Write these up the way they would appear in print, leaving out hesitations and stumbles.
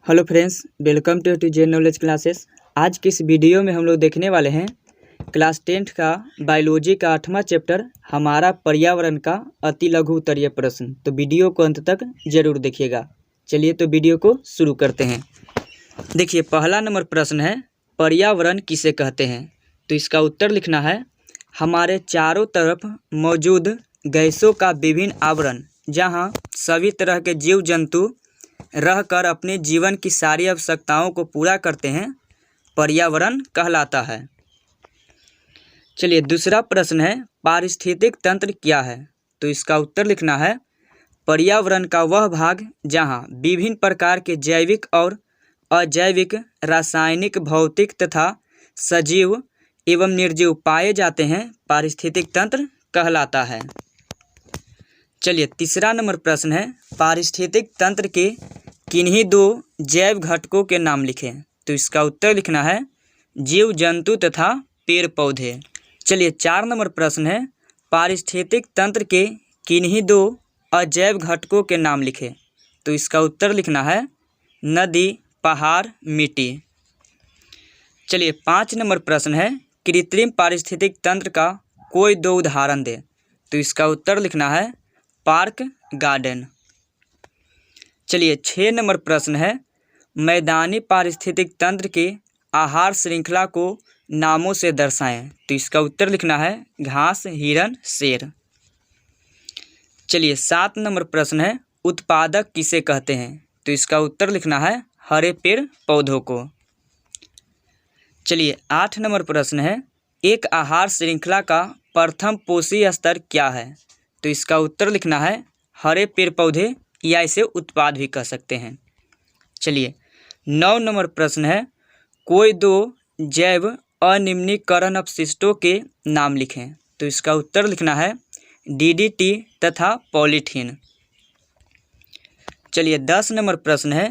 Hello friends, welcome to J knowledge classes. आज की इस वीडियो में हम लोग देखने वाले हैं क्लास 10th का बायोलॉजी का 8वां चैप्टर हमारा पर्यावरण का अति लघु उत्तरीय प्रश्न। तो वीडियो को अंत तक जरूर देखिएगा। चलिए तो वीडियो को शुरू करते हैं। देखिए, पहला नंबर प्रश्न है, पर्यावरण किसे कहते हैं? तो इसका उत्तर लिखना है, हमारे चारों तरफ मौजूद गैसों का विभिन्न आवरण, जहाँ सभी तरह के जीव जंतु रहकर अपने जीवन की सारी आवश्यकताओं को पूरा करते हैं, पर्यावरण कहलाता है। चलिए, दूसरा प्रश्न है, पारिस्थितिक तंत्र क्या है? तो इसका उत्तर लिखना है, पर्यावरण का वह भाग जहां विभिन्न प्रकार के जैविक और अजैविक, रासायनिक, भौतिक तथा सजीव एवं निर्जीव पाए जाते हैं, पारिस्थितिक तंत्र कहलाता है। चलिए, तीसरा नंबर प्रश्न है, पारिस्थितिक तंत्र के किन्हीं दो जैव घटकों के नाम लिखें? तो इसका उत्तर लिखना है, जीव जंतु तथा पेड़ पौधे। चलिए, 4 नंबर प्रश्न है, पारिस्थितिक तंत्र के किन्हीं दो अजैव घटकों के नाम लिखें? तो इसका उत्तर लिखना है, नदी, पहाड़, मिट्टी। चलिए, 5 नंबर प्रश्न है, कृत्रिम पारिस्थितिक तंत्र का कोई दो उदाहरण दे? तो इसका उत्तर लिखना है, पार्क, गार्डन। चलिए, 6 नंबर प्रश्न है, मैदानी पारिस्थितिक तंत्र के आहार श्रृंखला को नामों से दर्शाएं? तो इसका उत्तर लिखना है, घास, हिरन, शेर। चलिए, 7 नंबर प्रश्न है, उत्पादक किसे कहते हैं? तो इसका उत्तर लिखना है, हरे पेड़ पौधों को। चलिए, 8 नंबर प्रश्न है, एक आहार श्रृंखला का प्रथम पोषी स्तर क्या है? तो इसका उत्तर लिखना है, हरे पेड़ पौधे, या इसे उत्पाद भी कह सकते हैं। चलिए, 9 नंबर प्रश्न है, कोई दो जैव अनिम्नीकरण अपशिष्टों के नाम लिखें? तो इसका उत्तर लिखना है, डीडीटी तथा पॉलीथीन। चलिए, 10 नंबर प्रश्न है,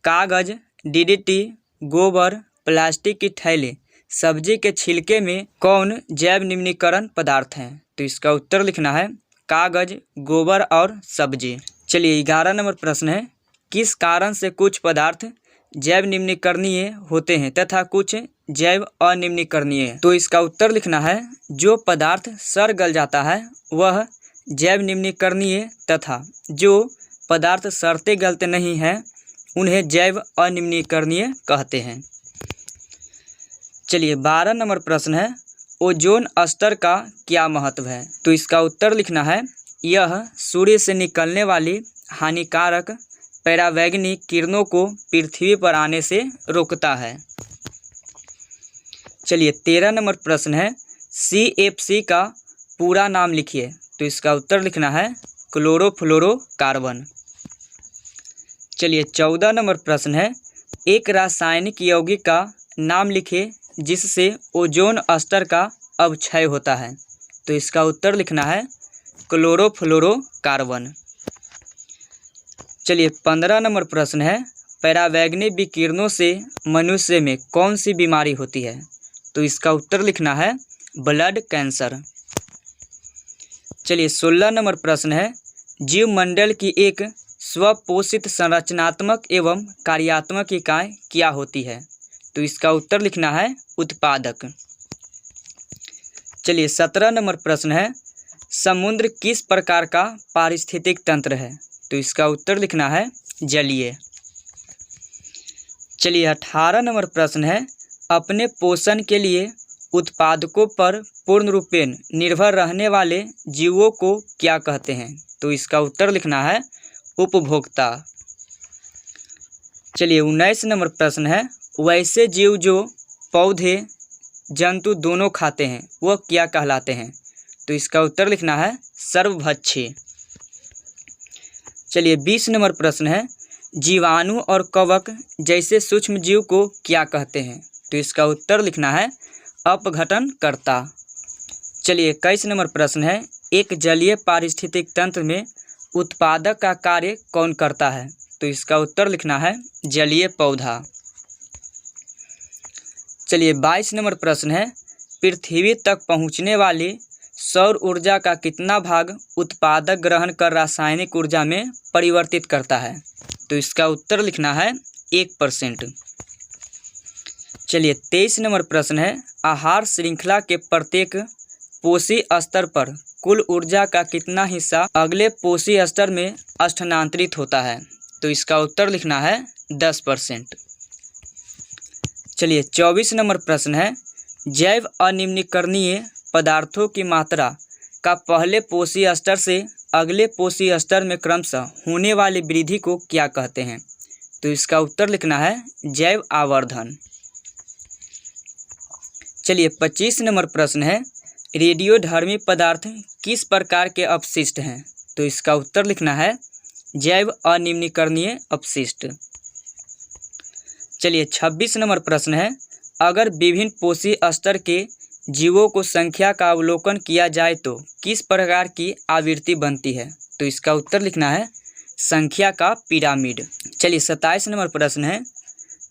कागज, डीडीटी, गोबर, प्लास्टिक की थैली, सब्जी के छिलके में कौन जैव निम्नीकरण पदार्थ हैं? तो इसका उत्तर लिखना है, कागज, गोबर और सब्जी। चलिए, 11 नंबर प्रश्न है, किस कारण से कुछ पदार्थ जैव निम्नीकरणीय होते हैं तथा कुछ जैव अनिम्नीकरणीय? तो इसका उत्तर लिखना है, जो पदार्थ सड़ गल जाता है वह जैव निम्नीकरणीय तथा जो पदार्थ सड़ते गलते नहीं हैं उन्हें जैव अनिम्नीकरणीय कहते हैं। चलिए, 12 नंबर प्रश्न है, ओजोन स्तर का क्या महत्व है? तो इसका उत्तर लिखना है, यह सूर्य से निकलने वाली हानिकारक परावैंगनी किरणों को पृथ्वी पर आने से रोकता है। चलिए, 13 नंबर प्रश्न है, CFC का पूरा नाम लिखिए? तो इसका उत्तर लिखना है, क्लोरोफ्लोरोकार्बन। चलिए, 14 नंबर प्रश्न है, एक रासायनिक यौगिक का नाम लिखिए जिससे ओजोन स्तर का अवक्षय होता है? तो इसका उत्तर लिखना है, क्लोरोफ्लोरोकार्बन। चलिए, 15 नंबर प्रश्न है, परावैंगनी विकिरणों से मनुष्य में कौन सी बीमारी होती है? तो इसका उत्तर लिखना है, ब्लड कैंसर। चलिए, 16 नंबर प्रश्न है, जीवमंडल की एक स्वपोषित संरचनात्मक एवं कार्यात्मक इकाई क्या होती है? तो इसका उत्तर लिखना है, उत्पादक। चलिए, 17 नंबर प्रश्न है, समुद्र किस प्रकार का पारिस्थितिक तंत्र है? तो इसका उत्तर लिखना है, जलीय। चलिए, 18 नंबर प्रश्न है, अपने पोषण के लिए उत्पादकों पर पूर्ण रूपेण निर्भर रहने वाले जीवों को क्या कहते हैं? तो इसका उत्तर लिखना है, उपभोक्ता। चलिए, 19 नंबर प्रश्न है, वैसे जीव जो पौधे जंतु दोनों खाते हैं वह क्या कहलाते हैं? तो इसका उत्तर लिखना है, सर्वभक्षी। चलिए, 20 नंबर प्रश्न है, जीवाणु और कवक जैसे सूक्ष्म जीव को क्या कहते हैं? तो इसका उत्तर लिखना है, अपघटनकर्ता। चलिए, 21 नंबर प्रश्न है, एक जलीय पारिस्थितिक तंत्र में उत्पादक का कार्य कौन करता है? तो इसका उत्तर लिखना है, जलीय पौधा। चलिए, 22 नंबर प्रश्न है, पृथ्वी तक पहुंचने वाली सौर ऊर्जा का कितना भाग उत्पादक ग्रहण कर रासायनिक ऊर्जा में परिवर्तित करता है? तो इसका उत्तर लिखना है 1%। चलिए 23 नंबर प्रश्न है, आहार श्रृंखला के प्रत्येक पोषी स्तर पर कुल ऊर्जा का कितना हिस्सा अगले पोषी स्तर में स्थानांतरित होता है? तो इसका उत्तर लिखना है 10%। चलिए 24 नंबर प्रश्न है, जैव अनिम्नीकरणीय पदार्थों की मात्रा का पहले पोषी स्तर से अगले पोषी स्तर में क्रमशः होने वाली वृद्धि को क्या कहते हैं? तो इसका उत्तर लिखना है जैव आवर्धन। चलिए 25 नंबर प्रश्न है, रेडियोधर्मी पदार्थ किस प्रकार के अपशिष्ट हैं? तो इसका उत्तर लिखना है जैव अनिम्नीकरणीय अपशिष्ट। चलिए 26 नंबर प्रश्न है, अगर विभिन्न पोषी स्तर के जीवों को संख्या का अवलोकन किया जाए तो किस प्रकार की आवृत्ति बनती है? तो इसका उत्तर लिखना है संख्या का पिरामिड। चलिए 27 नंबर प्रश्न है,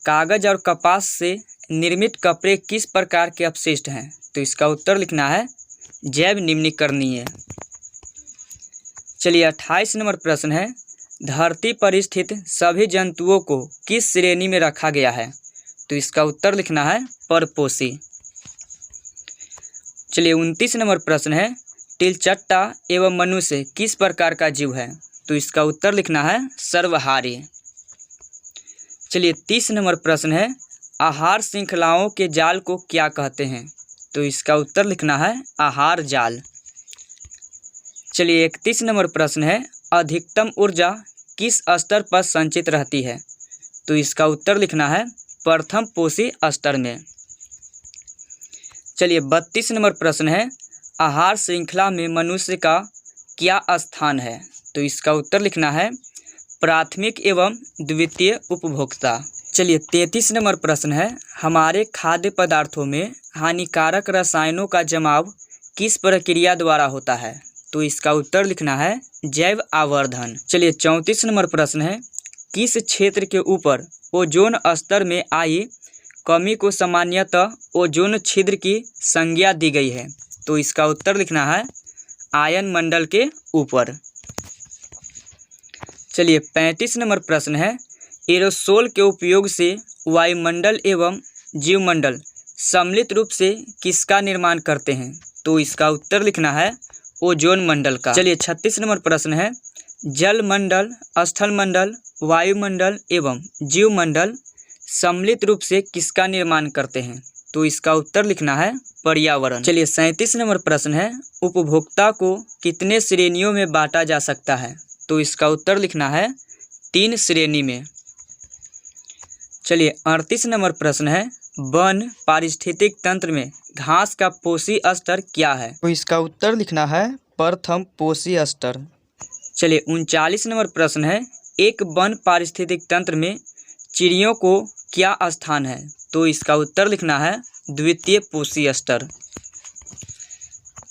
कागज और कपास से निर्मित कपड़े किस प्रकार के अपशिष्ट हैं? तो इसका उत्तर लिखना है जैव निम्नीकरणीय। चलिए 28 नंबर प्रश्न है, धरती पर स्थित सभी जंतुओं को किस श्रेणी में रखा गया है? तो इसका उत्तर लिखना है परपोषी। चलिए 29 नंबर प्रश्न है, तिलचट्टा एवं मनुष्य किस प्रकार का जीव है? तो इसका उत्तर लिखना है सर्वहारी। चलिए 30 नंबर प्रश्न है, आहार श्रृंखलाओं के जाल को क्या कहते हैं? तो इसका उत्तर लिखना है आहार जाल। चलिए 31 नंबर प्रश्न है, अधिकतम ऊर्जा किस स्तर पर संचित रहती है? तो इसका उत्तर लिखना है प्रथम पोषी स्तर में। चलिए 32 नंबर प्रश्न है, आहार श्रृंखला में मनुष्य का क्या स्थान है? तो इसका उत्तर लिखना है प्राथमिक एवं द्वितीय उपभोक्ता। चलिए 33 नंबर प्रश्न है, हमारे खाद्य पदार्थों में हानिकारक रसायनों का जमाव किस प्रक्रिया द्वारा होता है? तो इसका उत्तर लिखना है जैव आवर्धन। चलिए 34 नंबर प्रश्न है, किस क्षेत्र के ऊपर ओजोन स्तर में आई कमी को सामान्यतः ओजोन छिद्र की संज्ञा दी गई है? तो इसका उत्तर लिखना है आयन मंडल के ऊपर। चलिए 35 नंबर प्रश्न है, एरोसोल के उपयोग से वायुमंडल एवं जीवमंडल सम्मिलित रूप से किसका निर्माण करते हैं? तो इसका उत्तर लिखना है ओजोन मंडल का। चलिए 36 नंबर प्रश्न है, जल मंडल, स्थल मंडल, वायुमंडल एवं जीवमंडल सम्मिलित रूप से किसका निर्माण करते हैं? तो इसका उत्तर लिखना है पर्यावरण। चलिए 37 नंबर प्रश्न है, उपभोक्ता को कितने श्रेणियों में बांटा जा सकता है? तो इसका उत्तर लिखना है 3 श्रेणी में। चलिए 38 नंबर प्रश्न है, वन पारिस्थितिक तंत्र में घास का पोषी स्तर क्या है? तो इसका उत्तर लिखना है प्रथम पोषी स्तर। चलिए 39 नंबर प्रश्न है, एक वन पारिस्थितिक तंत्र में चिड़ियों को क्या स्थान है? तो इसका उत्तर लिखना है द्वितीय पोषी स्तर।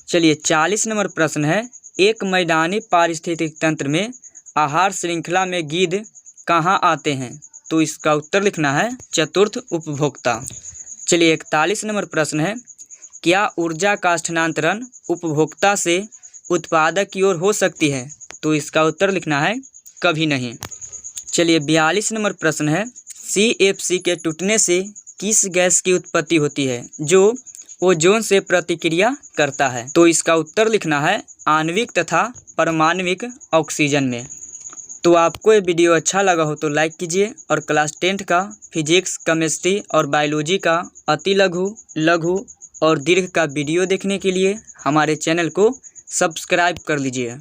चलिए 40 नंबर प्रश्न है, एक मैदानी पारिस्थितिक तंत्र में आहार श्रृंखला में गिद्ध कहाँ आते हैं? तो इसका उत्तर लिखना है चतुर्थ उपभोक्ता। चलिए 41 नंबर प्रश्न है, क्या ऊर्जा का स्थानांतरण उपभोक्ता से उत्पादक की ओर हो सकती है? तो इसका उत्तर लिखना है कभी नहीं। चलिए 42 नंबर प्रश्न है, CFC के टूटने से किस गैस की उत्पत्ति होती है जो ओजोन से प्रतिक्रिया करता है? तो इसका उत्तर लिखना है आणविक तथा परमाणविक ऑक्सीजन में। तो आपको ये वीडियो अच्छा लगा हो तो लाइक कीजिए और क्लास 10 का फिजिक्स, केमिस्ट्री और बायोलॉजी का अति लघु, लघु और दीर्घ का वीडियो देखने के लिए हमारे चैनल को सब्सक्राइब कर लीजिए।